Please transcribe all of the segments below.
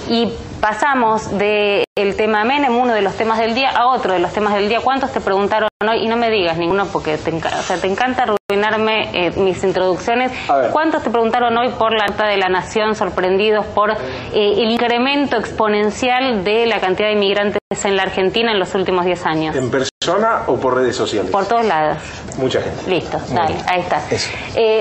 Y pasamos del tema Menem, uno de los temas del día, a otro de los temas del día. ¿Cuántos te preguntaron hoy? Y no me digas ninguno porque te encanta arruinarme mis introducciones. ¿Cuántos te preguntaron hoy por la nota de La Nación, sorprendidos por el incremento exponencial de la cantidad de inmigrantes en la Argentina en los últimos 10 años? ¿En persona o por redes sociales? Por todos lados. Mucha gente. Listo, dale, ahí está.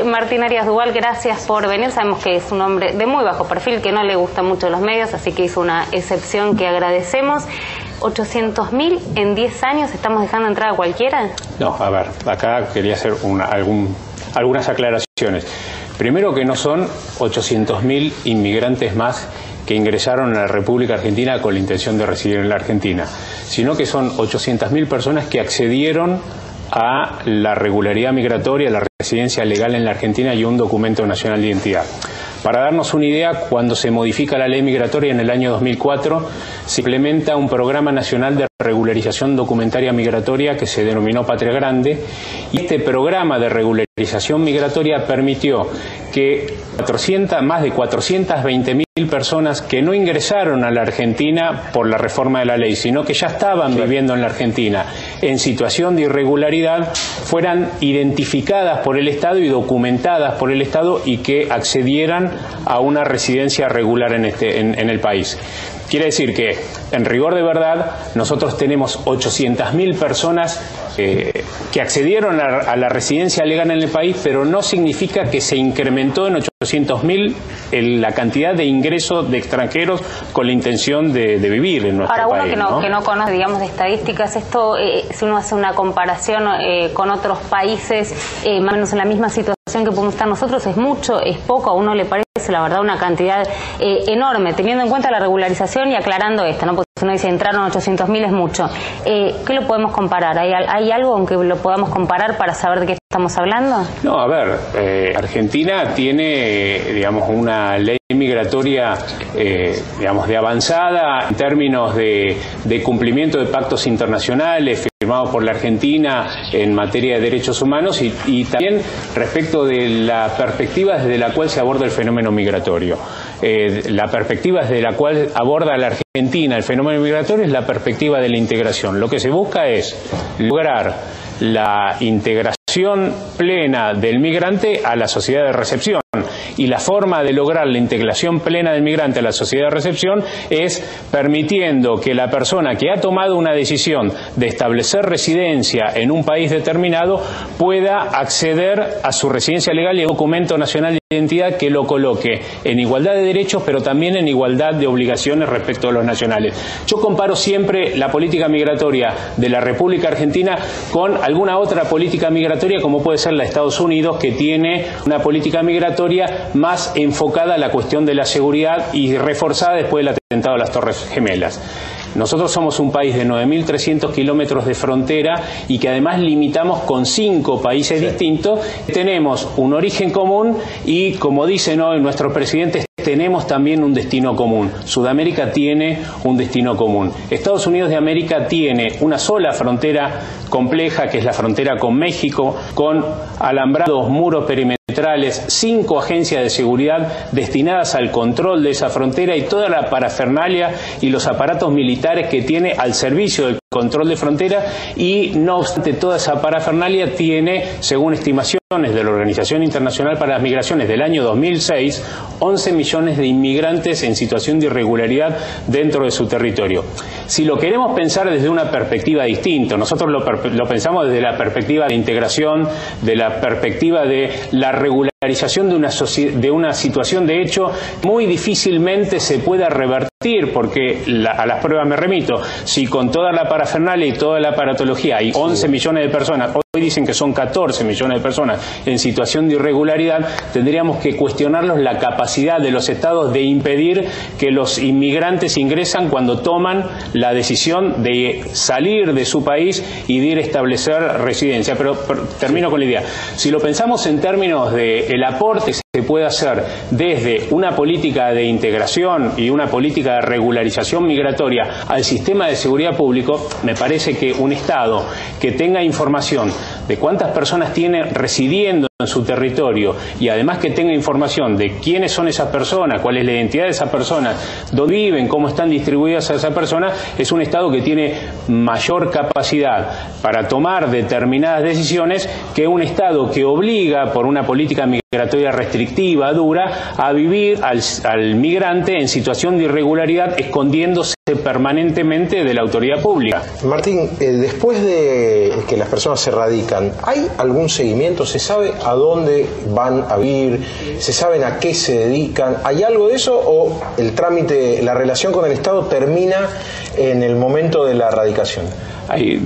Martín Arias Duval, gracias por venir. Sabemos que es un hombre de muy bajo perfil, que no le gustan mucho los medios, así que hizo una excepción que agradecemos. 800.000 en 10 años, ¿estamos dejando entrar a cualquiera? No, a ver, acá quería hacer algunas aclaraciones. Primero, que no son 800.000 inmigrantes más que ingresaron a la República Argentina con la intención de residir en la Argentina, sino que son 800.000 personas que accedieron a la regularidad migratoria, la residencia legal en la Argentina y un documento nacional de identidad. Para darnos una idea, cuando se modifica la ley migratoria en el año 2004, se implementa un programa nacional de regularización documentaria migratoria que se denominó Patria Grande, y este programa de regularización migratoria permitió que más de 420.000 personas que no ingresaron a la Argentina por la reforma de la ley, sino que ya estaban viviendo en la Argentina en situación de irregularidad, fueran identificadas por el Estado y documentadas por el Estado y que accedieran a una residencia regular en el país. Quiere decir que, en rigor de verdad, nosotros tenemos 800.000 personas que accedieron a la residencia legal en el país, pero no significa que se incrementó en 800.000 la cantidad de ingresos de extranjeros con la intención de vivir en nuestro país. Ahora, uno que no conoce, digamos, de estadísticas, esto, si uno hace una comparación con otros países, más o menos en la misma situación que podemos estar nosotros, ¿es mucho, es poco? ¿A uno le parece, la verdad, una cantidad enorme, teniendo en cuenta la regularización y aclarando esto, ¿no? Porque uno dice, entraron 800.000 es mucho. ¿Qué lo podemos comparar? ¿Hay algo en que lo podamos comparar para saber de qué estamos hablando? No, a ver, Argentina tiene, digamos, una ley migratoria, digamos, de avanzada en términos de cumplimiento de pactos internacionales firmados por la Argentina en materia de derechos humanos y también respecto de la perspectiva desde la cual se aborda el fenómeno migratorio. La perspectiva desde la cual aborda la Argentina el fenómeno migratorio es la perspectiva de la integración. Lo que se busca es lograr la integración plena del migrante a la sociedad de recepción. Y la forma de lograr la integración plena del migrante a la sociedad de recepción es permitiendo que la persona que ha tomado una decisión de establecer residencia en un país determinado pueda acceder a su residencia legal y a un documento nacional de identidad que lo coloque en igualdad de derechos, pero también en igualdad de obligaciones respecto a los nacionales. Yo comparo siempre la política migratoria de la República Argentina con alguna otra política migratoria, como puede ser la de Estados Unidos, que tiene una política migratoria más enfocada a la cuestión de la seguridad y reforzada después del atentado a las Torres Gemelas. Nosotros somos un país de 9.300 kilómetros de frontera y que además limitamos con 5 países distintos. Tenemos un origen común y, como dicen hoy nuestros presidentes, tenemos también un destino común. Sudamérica tiene un destino común. Estados Unidos de América tiene una sola frontera compleja, que es la frontera con México, con alambrados, muros perimetrales, 5 agencias de seguridad destinadas al control de esa frontera y toda la parafernalia y los aparatos militares que tiene al servicio del control de frontera, y no obstante toda esa parafernalia tiene, según estimaciones de la Organización Internacional para las Migraciones del año 2006, 11 millones de inmigrantes en situación de irregularidad dentro de su territorio. Si lo queremos pensar desde una perspectiva distinta, nosotros lo pensamos desde la perspectiva de integración, de la perspectiva de la regularización de una situación de hecho muy difícilmente se pueda revertir, porque a las pruebas me remito. Si con toda la parafernalia y toda la aparatología hay 11 millones de personas, hoy dicen que son 14 millones de personas en situación de irregularidad, tendríamos que cuestionarnos la capacidad de los estados de impedir que los inmigrantes ingresan cuando toman la decisión de salir de su país y de ir a establecer residencia. Pero termino con la idea. Si lo pensamos en términos de el aporte que se puede hacer desde una política de integración y una política de regularización migratoria al sistema de seguridad público, me parece que un Estado que tenga información de cuántas personas tiene residiendo en su territorio y además que tenga información de quiénes son esas personas, cuál es la identidad de esas personas, dónde viven, cómo están distribuidas esas personas, es un Estado que tiene mayor capacidad para tomar determinadas decisiones que un Estado que obliga por una política migratoria restrictiva, dura, a vivir al migrante en situación de irregularidad, escondiéndose permanentemente de la autoridad pública. Martín, después de que las personas se radican, ¿hay algún seguimiento? ¿Se sabe a dónde van a vivir? ¿Se saben a qué se dedican? ¿Hay algo de eso o el trámite, la relación con el Estado termina en el momento de la radicación? Hay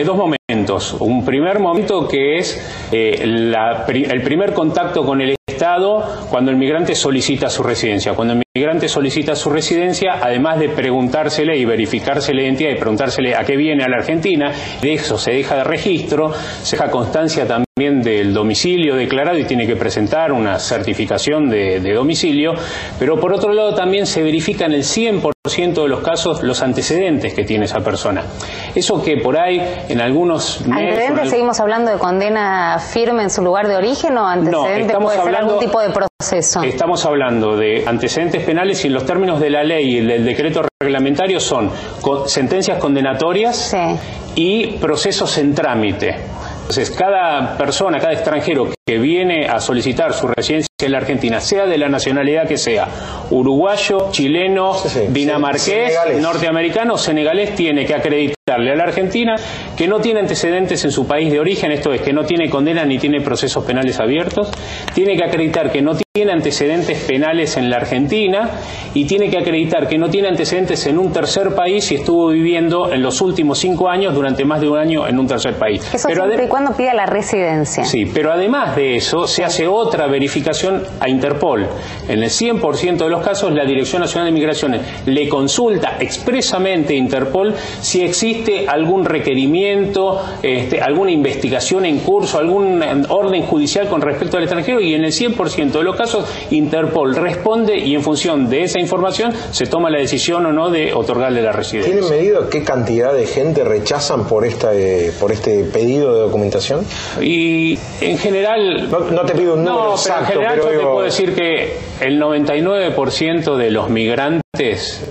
dos momentos. Un primer momento que es el primer contacto con el Estado cuando el migrante solicita su residencia. Cuando el migrante solicita su residencia, además de preguntársele y verificarse la identidad y preguntársele a qué viene a la Argentina, de eso se deja de registro, se deja constancia también del domicilio declarado y tiene que presentar una certificación de domicilio, pero por otro lado también se verifica en el 100% de los casos los antecedentes que tiene esa persona. Eso que por ahí en algunos meses... ¿Antecedentes seguimos hablando de condena firme en su lugar de origen o antecedentes puede ser algún tipo de proceso? Estamos hablando de antecedentes penales y en los términos de la ley y del decreto reglamentario son sentencias condenatorias, sí, y procesos en trámite. Entonces, cada persona, cada extranjero que viene a solicitar su residencia en la Argentina, sea de la nacionalidad que sea, uruguayo, chileno, dinamarqués, norteamericano, senegalés, tiene que acreditarle a la Argentina que no tiene antecedentes en su país de origen, esto es, que no tiene condena ni tiene procesos penales abiertos, tiene que acreditar que no tiene antecedentes penales en la Argentina y tiene que acreditar que no tiene antecedentes en un tercer país y estuvo viviendo en los últimos 5 años durante más de un año en un tercer país. Eso siempre y cuando pida la residencia. Sí, pero además de eso se hace otra verificación a Interpol. En el 100% de los casos la Dirección Nacional de Migraciones le consulta expresamente a Interpol si existe algún requerimiento, alguna investigación en curso, algún orden judicial con respecto al extranjero, y en el 100% de los casos Interpol responde y en función de esa información se toma la decisión o no de otorgarle la residencia. ¿Tienen medido qué cantidad de gente rechazan por este pedido de documentación? Y en general... No te pido un número exacto, pero en general yo te puedo decir que el 99% de los migrantes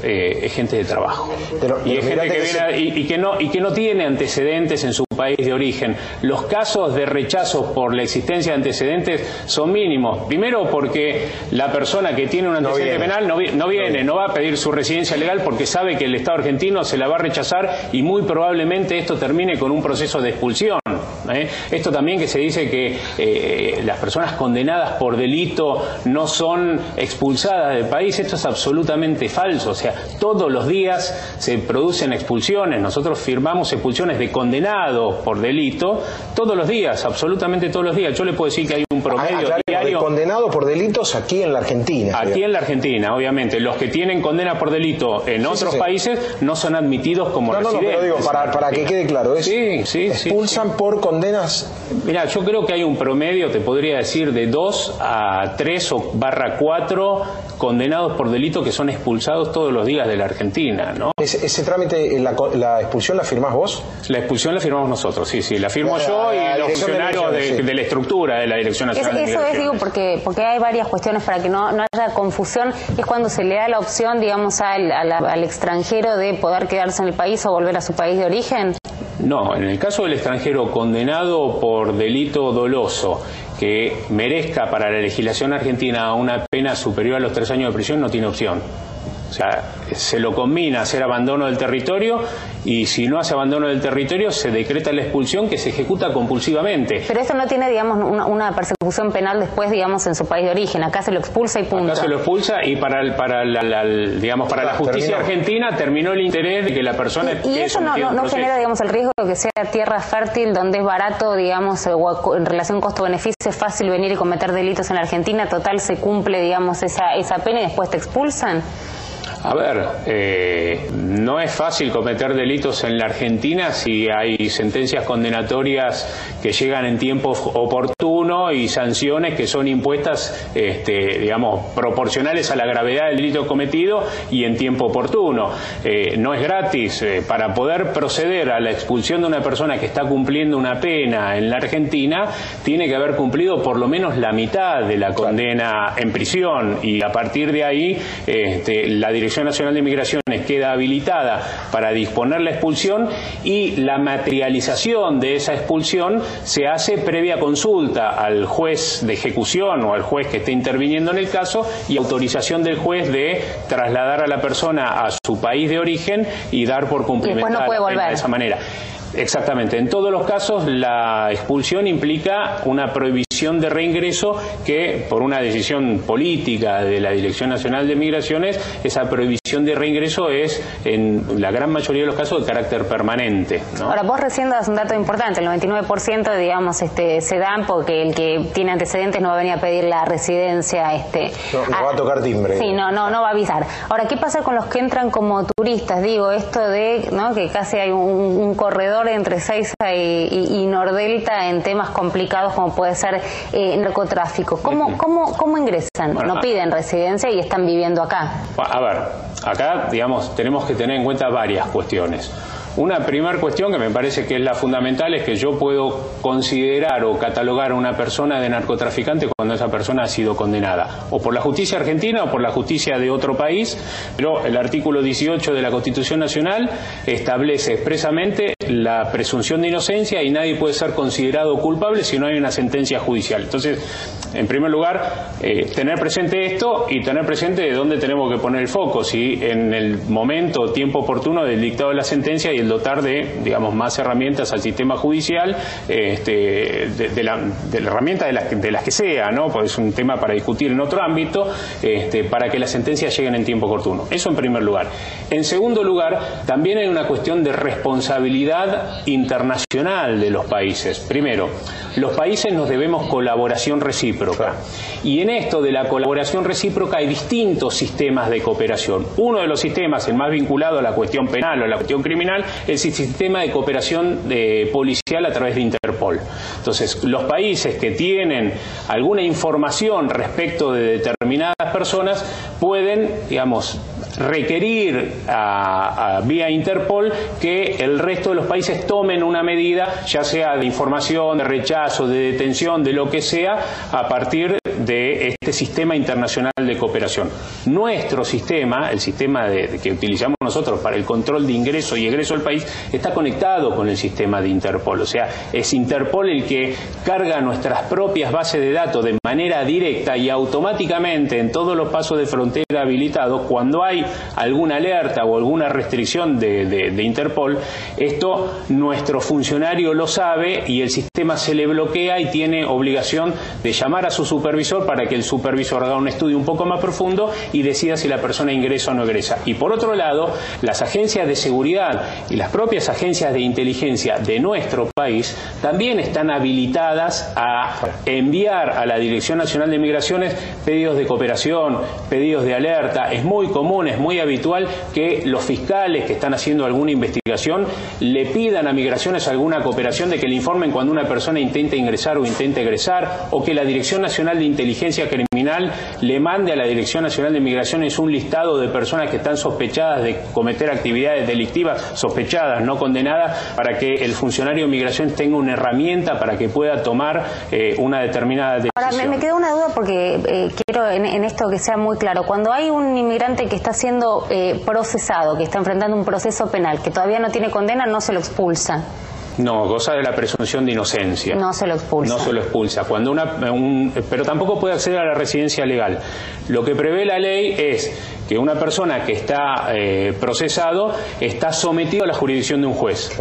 es gente de trabajo. Y es gente que viene y que no tiene antecedentes en su país de origen. Los casos de rechazo por la existencia de antecedentes son mínimos. Primero porque la persona que tiene un antecedente penal no va a pedir su residencia legal porque sabe que el Estado argentino se la va a rechazar y muy probablemente esto termine con un proceso de expulsión. Esto también que se dice que las personas condenadas por delito no son expulsadas del país, esto es absolutamente falso. O sea, todos los días se producen expulsiones. Nosotros firmamos expulsiones de condenados por delito todos los días, absolutamente todos los días. Yo le puedo decir que hay un promedio diario de condenados por delitos aquí en la Argentina. Aquí en la Argentina, obviamente. Los que tienen condena por delito en otros países no son admitidos como residentes. No, pero digo, para que quede claro, expulsan por condenas. Mira, yo creo que hay un promedio, te podría decir, de 2 a 3 o /4 condenados por delito que son expulsados todos los días de la Argentina, ¿no? ¿Ese trámite, la expulsión la firmás vos? La expulsión la firmamos nosotros, sí, la firmo yo y los funcionarios de la estructura de la Dirección Nacional de Migraciones. Eso es, digo, porque hay varias cuestiones para que no haya confusión. Es cuando se le da la opción, digamos, al extranjero de poder quedarse en el país o volver a su país de origen. No, en el caso del extranjero condenado por delito doloso que merezca para la legislación argentina una pena superior a los 3 años de prisión, no tiene opción. O sea, se lo combina a hacer abandono del territorio y si no hace abandono del territorio se decreta la expulsión que se ejusta compulsivamente. Pero esto no tiene, digamos, una persecución penal después, digamos, en su país de origen. Acá se lo expulsa y punto. Acá se lo expulsa y para la justicia argentina terminó el interés de que la persona... Y eso no genera, digamos, el riesgo de que sea tierra fértil donde es barato, digamos, o en relación costo-beneficio es fácil venir y cometer delitos en la Argentina. Total, se cumple, digamos, esa pena y después te expulsan. A ver, no es fácil cometer delitos en la Argentina si hay sentencias condenatorias que llegan en tiempo oportuno y sanciones que son impuestas, digamos, proporcionales a la gravedad del delito cometido y en tiempo oportuno. No es gratis. Para poder proceder a la expulsión de una persona que está cumpliendo una pena en la Argentina, tiene que haber cumplido por lo menos la mitad de la condena en prisión, y a partir de ahí la Dirección Nacional de Migraciones queda habilitada para disponer la expulsión, y la materialización de esa expulsión se hace previa consulta al juez de ejecución o al juez que esté interviniendo en el caso, y autorización del juez de trasladar a la persona a su país de origen y dar por cumplimentada la pena de esa manera. Exactamente. En todos los casos la expulsión implica una prohibición de reingreso que, por una decisión política de la Dirección Nacional de Migraciones, esa prohibición de reingreso es, en la gran mayoría de los casos, de carácter permanente, ¿no? Ahora, vos recién das un dato importante, el 99% digamos se dan porque el que tiene antecedentes no va a venir a pedir la residencia. No va a tocar timbre. Sí, no va a avisar. Ahora, ¿qué pasa con los que entran como turistas? Digo, esto de, ¿no?, que casi hay un corredor entre Ezeiza y Nordelta en temas complicados como puede ser narcotráfico. ¿Cómo ingresan? Bueno, no piden residencia y están viviendo acá. A ver, acá, digamos, tenemos que tener en cuenta varias cuestiones. Una primera cuestión que me parece que es la fundamental es que yo puedo considerar o catalogar a una persona de narcotraficante cuando esa persona ha sido condenada o por la justicia argentina o por la justicia de otro país, pero el artículo 18 de la Constitución Nacional establece expresamente la presunción de inocencia y nadie puede ser considerado culpable si no hay una sentencia judicial. Entonces, en primer lugar, tener presente esto y tener presente de dónde tenemos que poner el foco, si en el momento, tiempo oportuno del dictado de la sentencia y el dotar de, digamos, más herramientas al sistema judicial, de la herramienta de las que sea, ¿no? Porque es un tema para discutir en otro ámbito, para que las sentencias lleguen en tiempo oportuno. Eso en primer lugar. En segundo lugar, también hay una cuestión de responsabilidad internacional de los países. Primero, los países nos debemos colaboración recíproca. Y en esto de la colaboración recíproca hay distintos sistemas de cooperación. Uno de los sistemas, el más vinculado a la cuestión penal o a la cuestión criminal, es el sistema de cooperación policial a través de Interpol. Entonces, los países que tienen alguna información respecto de determinadas personas pueden, digamos, requerir vía Interpol que el resto de los países tomen una medida, ya sea de información, de rechazo, de detención, de lo que sea, a partir de este sistema internacional de cooperación. Nuestro sistema, el sistema que utilizamos nosotros para el control de ingreso y egreso al país, está conectado con el sistema de Interpol. O sea, es Interpol el que carga nuestras propias bases de datos de manera directa y automáticamente en todos los pasos de frontera habilitados. Cuando hay alguna alerta o alguna restricción de Interpol, esto nuestro funcionario lo sabe y el sistema se le bloquea y tiene obligación de llamar a su supervisor para que el supervisor haga un estudio un poco más profundo y decida si la persona ingresa o no ingresa. Y por otro lado, las agencias de seguridad y las propias agencias de inteligencia de nuestro país también están habilitadas a enviar a la Dirección Nacional de Migraciones pedidos de cooperación, pedidos de alerta. Es muy común, es muy habitual que los fiscales que están haciendo alguna investigación le pidan a Migraciones alguna cooperación, de que le informen cuando una persona intenta ingresar o intenta egresar, o que la Dirección Nacional de Inteligencia Criminal le mande a la Dirección Nacional de Migraciones un listado de personas que están sospechadas de cometer actividades delictivas, sospechadas, no condenadas, para que el funcionario de Migración tenga una herramienta para que pueda tomar una determinada decisión. Ahora, me quedó una duda porque quiero en esto que sea muy claro. Cuando hay un inmigrante que está siendo procesado, que está enfrentando un proceso penal, que todavía no tiene condena, no se lo expulsa. No, goza de la presunción de inocencia. No se lo expulsa. No se lo expulsa. Cuando pero tampoco puede acceder a la residencia legal. Lo que prevé la ley es que una persona que está procesado está sometido a la jurisdicción de un juez.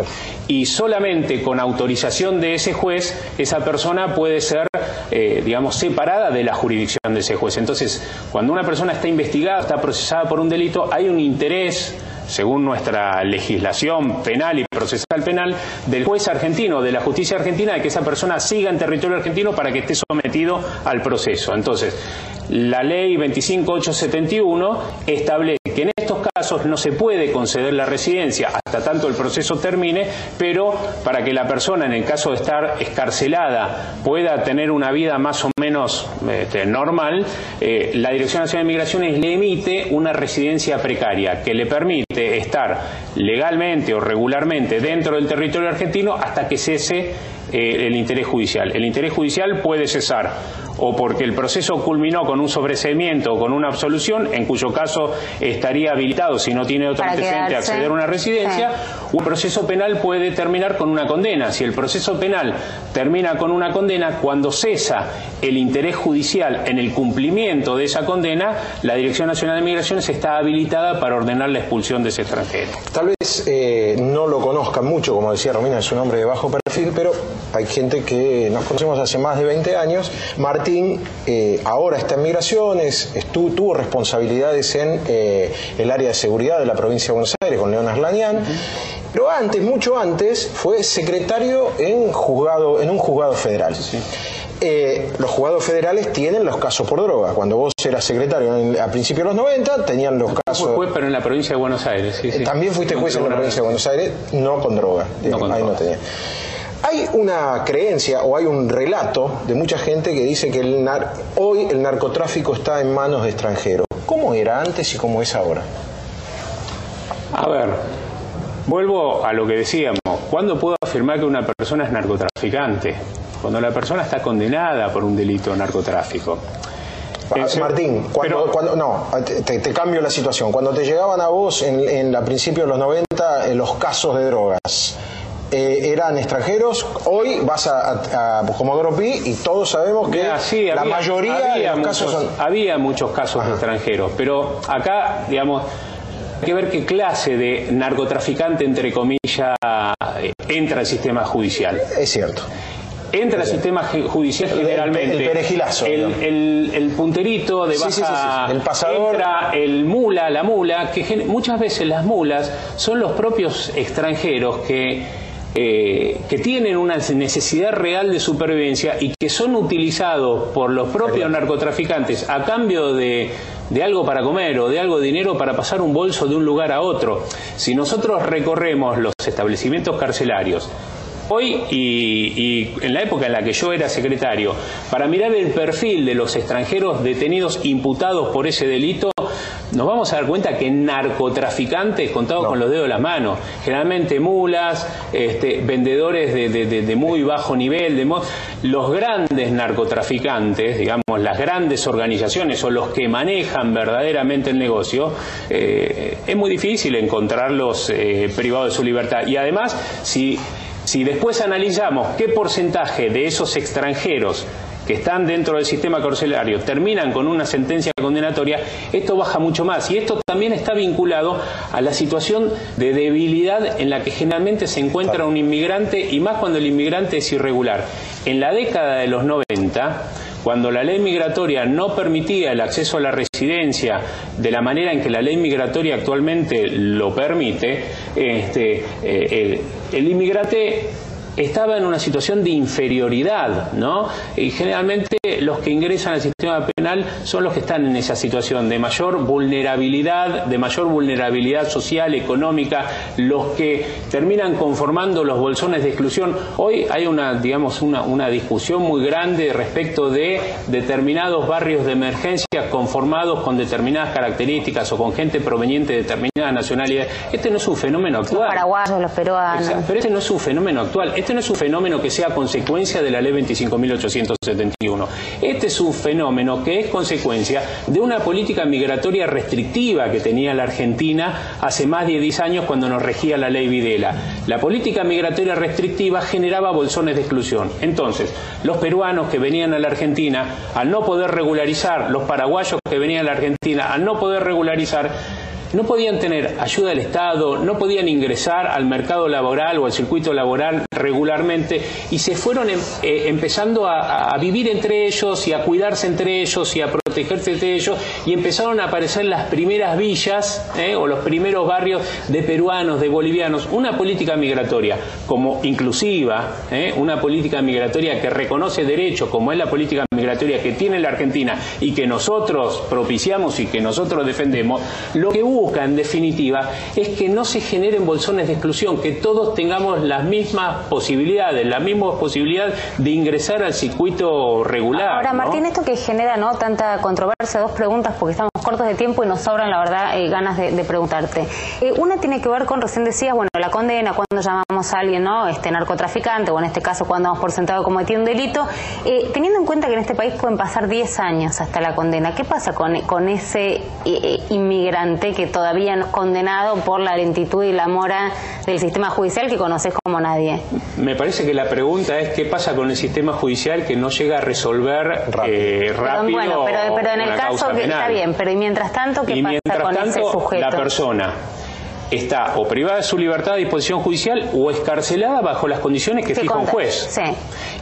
Y solamente con autorización de ese juez, esa persona puede ser, digamos, separada de la jurisdicción de ese juez. Entonces, cuando una persona está investigada, está procesada por un delito, hay un interés, según nuestra legislación penal y procesal penal, del juez argentino, de la justicia argentina, de que esa persona siga en territorio argentino para que esté sometido al proceso. Entonces, la ley 25871 establece que en estos casos no se puede conceder la residencia hasta tanto el proceso termine, pero para que la persona, en el caso de estar excarcelada, pueda tener una vida más o menos normal, la Dirección Nacional de Migraciones le emite una residencia precaria que le permite estar legalmente o regularmente dentro del territorio argentino hasta que cese el interés judicial. El interés judicial puede cesar o porque el proceso culminó con un sobreseimiento o con una absolución, en cuyo caso estaría habilitado, si no tiene otro antecedente, a acceder a una residencia. Un proceso penal puede terminar con una condena. Si el proceso penal termina con una condena, cuando cesa el interés judicial en el cumplimiento de esa condena, la Dirección Nacional de Migraciones está habilitada para ordenar la expulsión de ese extranjero. Tal vez no lo conozcan mucho, como decía Romina, es un hombre de bajo perfil, pero hay gente que nos conocemos hace más de 20 años. Martín ahora está en Migraciones, tuvo responsabilidades en el área de seguridad de la provincia de Buenos Aires con León Aslanian, pero antes, mucho antes, fue secretario en un juzgado federal. Los juzgados federales tienen los casos por droga. Cuando vos eras secretario a principios de los 90, tenían los casos... Fue, pero en la provincia de Buenos Aires. Sí, sí. También fuiste juez en la provincia de Buenos Aires, no con droga. Ahí no tenía. Hay una creencia o hay un relato de mucha gente que dice que hoy el narcotráfico está en manos de extranjeros. ¿Cómo era antes y cómo es ahora? A ver, vuelvo a lo que decíamos. ¿Cuándo puedo afirmar que una persona es narcotraficante? Cuando la persona está condenada por un delito de narcotráfico. Martín, te cambio la situación. Cuando te llegaban a vos a principios de los 90 los casos de drogas, eran extranjeros. Hoy vas a Comodoro Pi y todos sabemos que la mayoría de los casos son... Había muchos casos de extranjeros, pero acá, digamos, hay que ver qué clase de narcotraficante, entre comillas, entra al sistema judicial. Es cierto. Entra al sistema judicial generalmente el perejilazo, el punterito de baja, el pasador, entra el mula, la mula, que muchas veces las mulas son los propios extranjeros que tienen una necesidad real de supervivencia y que son utilizados por los propios narcotraficantes a cambio de algo para comer o de algo de dinero para pasar un bolso de un lugar a otro. Si nosotros recorremos los establecimientos carcelarios hoy y en la época en la que yo era secretario, para mirar el perfil de los extranjeros detenidos imputados por ese delito, nos vamos a dar cuenta que narcotraficantes contados con los dedos de las manos, generalmente mulas, vendedores de muy bajo nivel, los grandes narcotraficantes, digamos, las grandes organizaciones o los que manejan verdaderamente el negocio, es muy difícil encontrarlos privados de su libertad. Y además, si después analizamos qué porcentaje de esos extranjeros que están dentro del sistema carcelario terminan con una sentencia condenatoria, esto baja mucho más. Y esto también está vinculado a la situación de debilidad en la que generalmente se encuentra un inmigrante, y más cuando el inmigrante es irregular. En la década de los 90, cuando la ley migratoria no permitía el acceso a la residencia de la manera en que la ley migratoria actualmente lo permite, el inmigrante estaba en una situación de inferioridad, ¿no? Y generalmente los que ingresan al sistema penal son los que están en esa situación de mayor vulnerabilidad social, económica, los que terminan conformando los bolsones de exclusión. Hoy hay una discusión muy grande respecto de determinados barrios de emergencia conformados con determinadas características o con gente proveniente de determinadas nacionalidades. Este no es un fenómeno actual. Los paraguayos, los peruanos. Pero este no es un fenómeno actual. Este no es un fenómeno que sea consecuencia de la ley 25.871. Este es un fenómeno que es consecuencia de una política migratoria restrictiva que tenía la Argentina hace más de 10 años cuando nos regía la ley Videla. La política migratoria restrictiva generaba bolsones de exclusión. Entonces, los peruanos que venían a la Argentina, al no poder regularizar, los paraguayos que venían a la Argentina, al no poder regularizar, no podían tener ayuda del Estado, no podían ingresar al mercado laboral o al circuito laboral regularmente y se fueron empezando a vivir entre ellos y a cuidarse entre ellos y a protegerse entre ellos, y empezaron a aparecer las primeras villas o los primeros barrios de peruanos, de bolivianos. Una política migratoria como inclusiva, una política migratoria que reconoce derechos, como es la política migratoria que tiene la Argentina y que nosotros propiciamos y que nosotros defendemos, lo que busca en definitiva es que no se generen bolsones de exclusión, que todos tengamos las mismas posibilidades, la misma posibilidad de ingresar al circuito regular. Ahora, Martín, esto que genera tanta controversia, dos preguntas porque estamos cortos de tiempo y nos sobran, la verdad, ganas de preguntarte. Una tiene que ver con, recién decías, bueno, la condena, cuando llamamos a alguien, narcotraficante, o en este caso cuando damos por sentado cometió un delito, teniendo en cuenta que en este país pueden pasar 10 años hasta la condena, ¿qué pasa con ese inmigrante que todavía no es condenado por la lentitud y la mora del sistema judicial que conoces como nadie? Me parece que la pregunta es qué pasa con el sistema judicial que no llega a resolver rápido. Bueno, pero en el caso que está bien, pero y mientras tanto, ¿qué pasa con ese sujeto? La persona está o privada de su libertad a disposición judicial o escarcelada bajo las condiciones que fija un juez. Sí.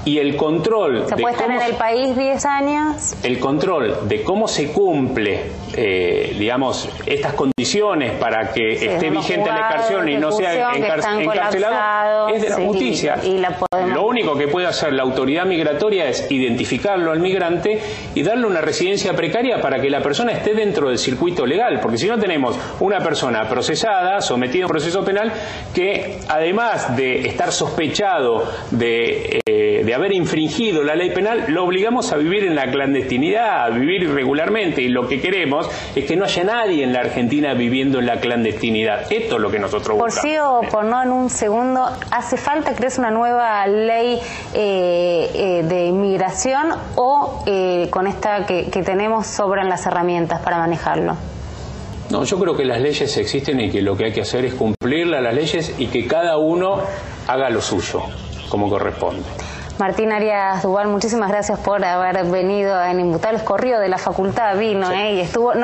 Y el control ¿Se puede estar en el país 10 años? El control de cómo se cumple, digamos, estas condiciones para que esté vigente la excarcelación y no sea encarcelado, es de la justicia. Lo único que puede hacer la autoridad migratoria es identificarlo al migrante y darle una residencia precaria para que la persona esté dentro del circuito legal, porque si no tenemos una persona procesada, sometida a un proceso penal, que además de estar sospechado de haber infringido la ley penal, lo obligamos a vivir en la clandestinidad, a vivir irregularmente, y lo que queremos es que no haya nadie en la Argentina viviendo en la clandestinidad. Esto es lo que nosotros buscamos. Por sí o por no, en un segundo, ¿hace falta, crees, una nueva ley de inmigración o con esta que tenemos sobran las herramientas para manejarlo? No, yo creo que las leyes existen y que lo que hay que hacer es cumplirlas, las leyes, y que cada uno haga lo suyo, como corresponde. Martín Arias Duval, muchísimas gracias por haber venido en Imputables. Corrió de la facultad, vino, y estuvo...